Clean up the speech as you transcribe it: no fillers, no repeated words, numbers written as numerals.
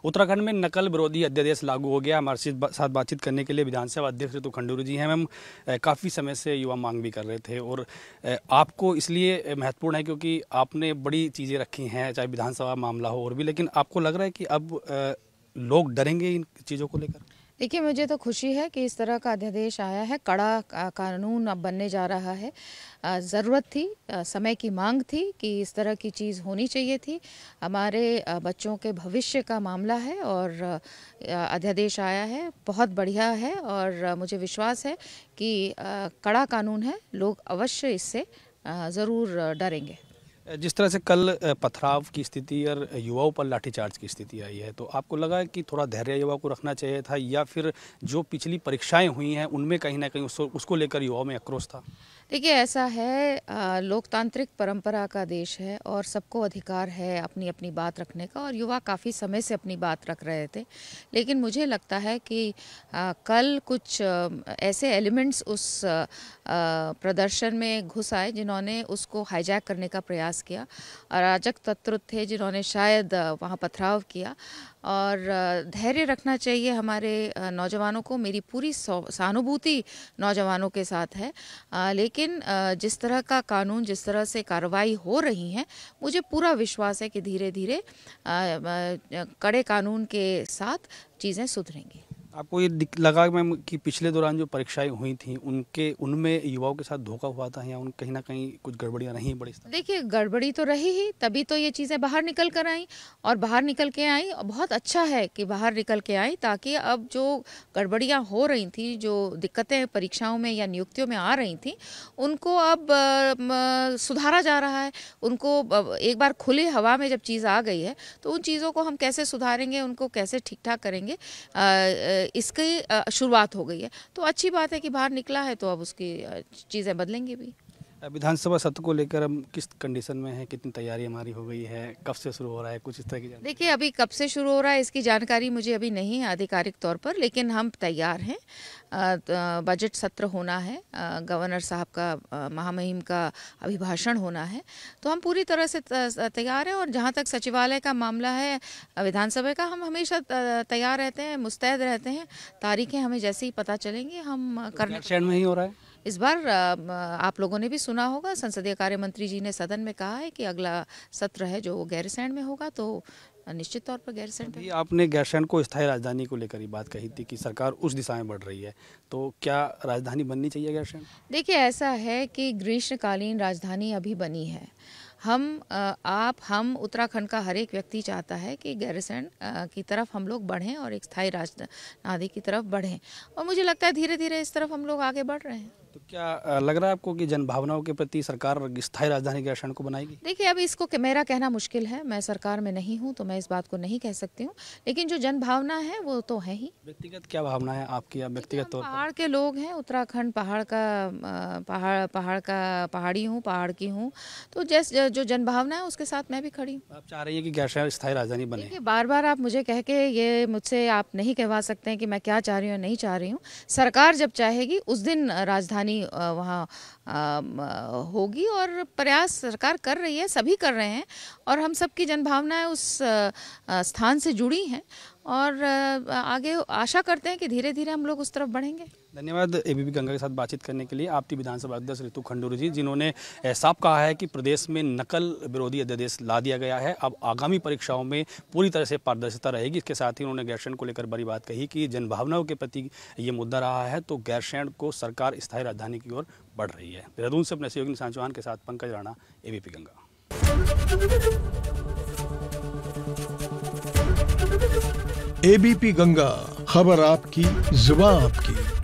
उत्तराखंड में नकल विरोधी अध्यादेश लागू हो गया। हमारे साथ बातचीत करने के लिए विधानसभा अध्यक्ष ऋतु खंडूरी जी हैं। मैम, काफ़ी समय से युवा मांग भी कर रहे थे और आपको इसलिए महत्वपूर्ण है क्योंकि आपने बड़ी चीज़ें रखी हैं, चाहे विधानसभा मामला हो और भी, लेकिन आपको लग रहा है कि अब लोग डरेंगे इन चीज़ों को लेकर? देखिए, मुझे तो खुशी है कि इस तरह का अध्यादेश आया है। कड़ा कानून अब बनने जा रहा है। ज़रूरत थी, समय की मांग थी कि इस तरह की चीज़ होनी चाहिए थी। हमारे बच्चों के भविष्य का मामला है और अध्यादेश आया है, बहुत बढ़िया है और मुझे विश्वास है कि कड़ा कानून है, लोग अवश्य इससे ज़रूर डरेंगे। जिस तरह से कल पथराव की स्थिति और युवाओं पर लाठीचार्ज की स्थिति आई है, तो आपको लगा कि थोड़ा धैर्य युवाओं को रखना चाहिए था, या फिर जो पिछली परीक्षाएं हुई हैं उनमें कहीं ना कहीं उसको लेकर युवाओं में आक्रोश था? देखिए, ऐसा है, लोकतांत्रिक परंपरा का देश है और सबको अधिकार है अपनी अपनी बात रखने का, और युवा काफ़ी समय से अपनी बात रख रहे थे। लेकिन मुझे लगता है कि कल कुछ ऐसे एलिमेंट्स उस प्रदर्शन में घुस आए जिन्होंने उसको हाईजैक करने का प्रयास किया। अराजक तत्व थे जिन्होंने शायद वहाँ पथराव किया, और धैर्य रखना चाहिए हमारे नौजवानों को। मेरी पूरी सहानुभूति नौजवानों के साथ है, लेकिन जिस तरह का कानून, जिस तरह से कार्रवाई हो रही है, मुझे पूरा विश्वास है कि धीरे धीरे कड़े कानून के साथ चीज़ें सुधरेंगी। आपको ये लगा मैम कि पिछले दौरान जो परीक्षाएं हुई थी उनमें युवाओं के साथ धोखा हुआ था, या उन कहीं ना कहीं कुछ गड़बड़ियां रही बड़ी? देखिए, गड़बड़ी तो रही ही, तभी तो ये चीज़ें बाहर निकल कर आई, और बाहर निकल के आई। बहुत अच्छा है कि बाहर निकल के आई, ताकि अब जो गड़बड़ियां हो रही थी, जो दिक्कतें परीक्षाओं में या नियुक्तियों में आ रही थी, उनको अब सुधारा जा रहा है। उनको एक बार खुली हवा में जब चीज़ आ गई है तो उन चीज़ों को हम कैसे सुधारेंगे, उनको कैसे ठीक ठाक करेंगे, इसकी शुरुआत हो गई है। तो अच्छी बात है कि बाहर निकला है, तो अब उसकी चीज़ें बदलेंगी भी। विधानसभा सत्र को लेकर हम किस कंडीशन में है, कितनी तैयारी हमारी हो गई है, कब से शुरू हो रहा है, कुछ इस तरह की जानकारी? देखिए, अभी कब से शुरू हो रहा है इसकी जानकारी मुझे अभी नहीं है आधिकारिक तौर पर, लेकिन हम तैयार हैं। बजट सत्र होना है, गवर्नर साहब का महामहिम का अभिभाषण होना है, तो हम पूरी तरह से तैयार हैं। और जहाँ तक सचिवालय का मामला है, विधानसभा का, हम हमेशा तैयार रहते हैं, मुस्तैद रहते हैं। तारीखें हमें जैसे ही पता चलेंगी हम करने। शहर में ही हो रहा है इस बार आप लोगों ने भी सुना होगा, संसदीय कार्य मंत्री जी ने सदन में कहा है कि अगला सत्र है जो गैरसैंण में होगा, तो निश्चित तौर पर गैरसैंण पे। आपने गैरसैंण को स्थायी राजधानी को लेकर ही बात कही थी कि सरकार उस दिशा में बढ़ रही है, तो क्या राजधानी बननी चाहिए गैरसैंण? देखिए, ऐसा है कि ग्रीष्मकालीन राजधानी अभी बनी है। हम उत्तराखंड का हर एक व्यक्ति चाहता है कि गैरसैंण की तरफ हम लोग बढ़ें और एक स्थायी राजधानी की तरफ बढ़ें, और मुझे लगता है धीरे धीरे इस तरफ हम लोग आगे बढ़ रहे हैं। तो क्या लग रहा है आपको कि जनभावनाओं के प्रति सरकार स्थायी राजधानी गैरसैंण को बनाएगी? देखिए, अभी इसको मेरा कहना मुश्किल है, मैं सरकार में नहीं हूँ, तो मैं इस बात को नहीं कह सकती हूँ, लेकिन जो जनभावना है वो तो है ही। व्यक्तिगत क्या भावना है आपकी, व्यक्तिगत तौर पर? पहाड़ के लोग हैं, उत्तराखंड पहाड़ी हूँ, पहाड़ की हूँ, तो जो जनभावना है उसके साथ मैं भी खड़ी हूँ। आप चाह रही हैं कि गैरसैंण स्थायी राजधानी बने? देखिए, बार बार आप मुझे कह के ये मुझसे आप नहीं कहवा सकते हैं कि मैं क्या चाह रही हूँ, नहीं चाह रही हूँ। सरकार जब चाहेगी उस दिन राजधानी वहाँ होगी, और प्रयास सरकार कर रही है, सभी कर रहे हैं, और हम सबकी जनभावनाएं उस स्थान से जुड़ी हैं, और आगे आशा करते हैं कि धीरे धीरे हम लोग उस तरफ बढ़ेंगे। धन्यवाद एबीपी गंगा के साथ बातचीत करने के लिए। आप थी विधानसभा अध्यक्ष ऋतु खंडूरी जी, जिन्होंने साफ कहा है कि प्रदेश में नकल विरोधी अध्यादेश ला दिया गया है। अब आगामी परीक्षाओं में पूरी तरह से पारदर्शिता रहेगी। इसके साथ ही उन्होंने गैरसैंण को लेकर बड़ी बात कही कि जनभावनाओं के प्रति ये मुद्दा रहा है, तो गैरसैंण को सरकार स्थायी राजधानी की ओर बढ़ रही है। देहरादून से अपने सहयोगी निशांत चौहान के साथ पंकज राणा, एबीपी गंगा। एबीपी गंगा, खबर आपकी, जुबान आपकी।